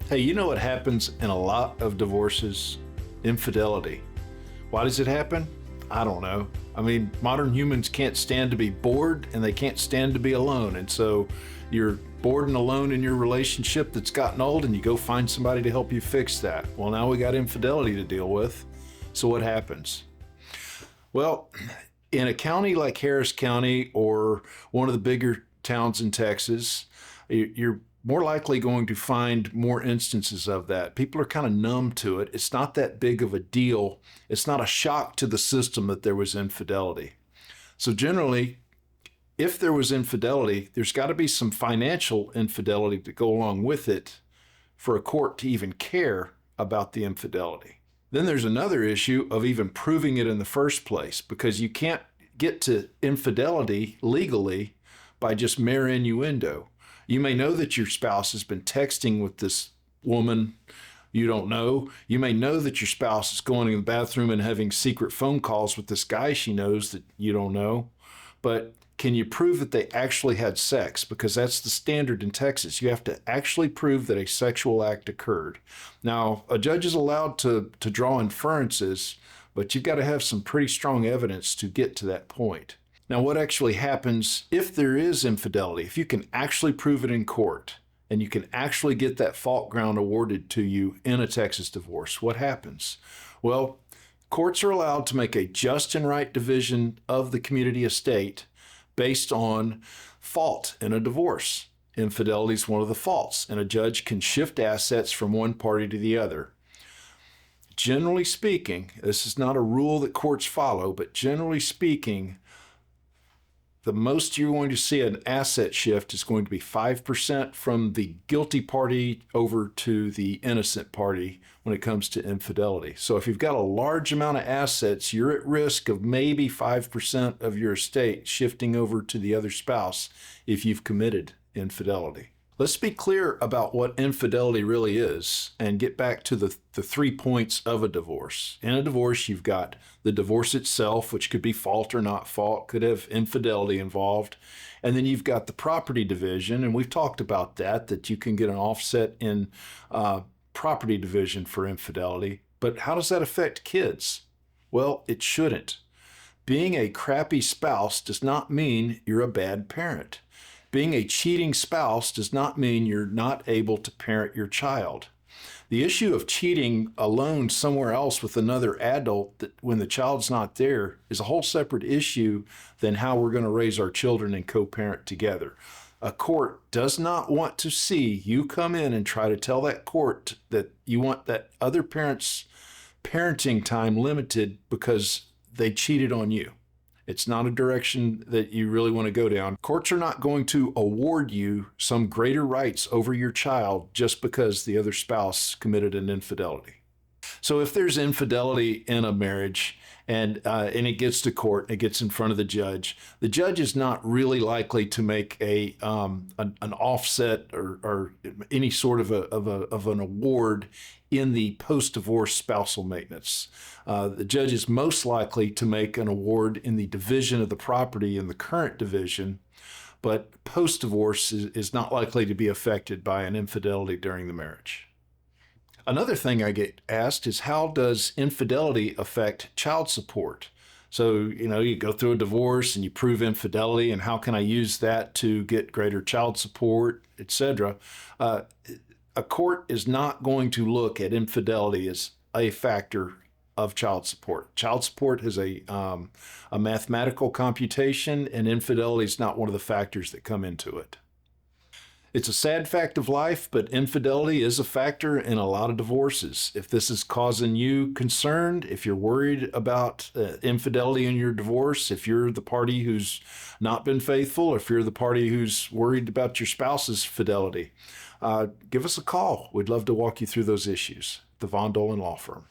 Hey, you know what happens in a lot of divorces? Infidelity. Why does it happen? I don't know. I mean, modern humans can't stand to be bored and they can't stand to be alone. And so you're bored and alone in your relationship that's gotten old and you go find somebody to help you fix that. Well, now we got infidelity to deal with. So what happens? Well, in a county like Harris County or one of the bigger towns in Texas, you're more likely going to find more instances of that. People are kind of numb to it. It's not that big of a deal. It's not a shock to the system that there was infidelity. So generally, if there was infidelity, there's got to be some financial infidelity to go along with it for a court to even care about the infidelity. Then there's another issue of even proving it in the first place, because you can't get to infidelity legally by just mere innuendo. You may know that your spouse has been texting with this woman you don't know. You may know that your spouse is going to the bathroom and having secret phone calls with this guy she knows that you don't know. But can you prove that they actually had sex? Because that's the standard in Texas. You have to actually prove that a sexual act occurred. Now, a judge is allowed to draw inferences, but you've got to have some pretty strong evidence to get to that point. Now, what actually happens if there is infidelity? If you can actually prove it in court and you can actually get that fault ground awarded to you in a Texas divorce, what happens? Well, courts are allowed to make a just and right division of the community estate based on fault in a divorce. Infidelity is one of the faults, and a judge can shift assets from one party to the other. Generally speaking, this is not a rule that courts follow, but generally speaking, the most you're going to see an asset shift is going to be 5% from the guilty party over to the innocent party when it comes to infidelity. So if you've got a large amount of assets, you're at risk of maybe 5% of your estate shifting over to the other spouse if you've committed infidelity. Let's be clear about what infidelity really is and get back to the 3 points of a divorce. In a divorce, you've got the divorce itself, which could be fault or not fault, could have infidelity involved. And then you've got the property division, and we've talked about that you can get an offset in property division for infidelity. But how does that affect kids? Well, it shouldn't. Being a crappy spouse does not mean you're a bad parent. Being a cheating spouse does not mean you're not able to parent your child. The issue of cheating alone somewhere else with another adult that when the child's not there is a whole separate issue than how we're going to raise our children and co-parent together. A court does not want to see you come in and try to tell that court that you want that other parent's parenting time limited because they cheated on you. It's not a direction that you really want to go down. Courts are not going to award you some greater rights over your child just because the other spouse committed an infidelity. So if there's infidelity in a marriage and it gets to court and it gets in front of the judge is not really likely to make an offset or any sort of an award in the post-divorce spousal maintenance. The judge is most likely to make an award in the division of the property in the current division, but post-divorce is not likely to be affected by an infidelity during the marriage. Another thing I get asked is, how does infidelity affect child support? So, you go through a divorce and you prove infidelity, and how can I use that to get greater child support, etc. A court is not going to look at infidelity as a factor of child support. Child support is a mathematical computation, and infidelity is not one of the factors that come into it. It's a sad fact of life, but infidelity is a factor in a lot of divorces. If this is causing you concern, if you're worried about infidelity in your divorce, if you're the party who's not been faithful, if you're the party who's worried about your spouse's fidelity, give us a call. We'd love to walk you through those issues. The Dohlen Law Firm.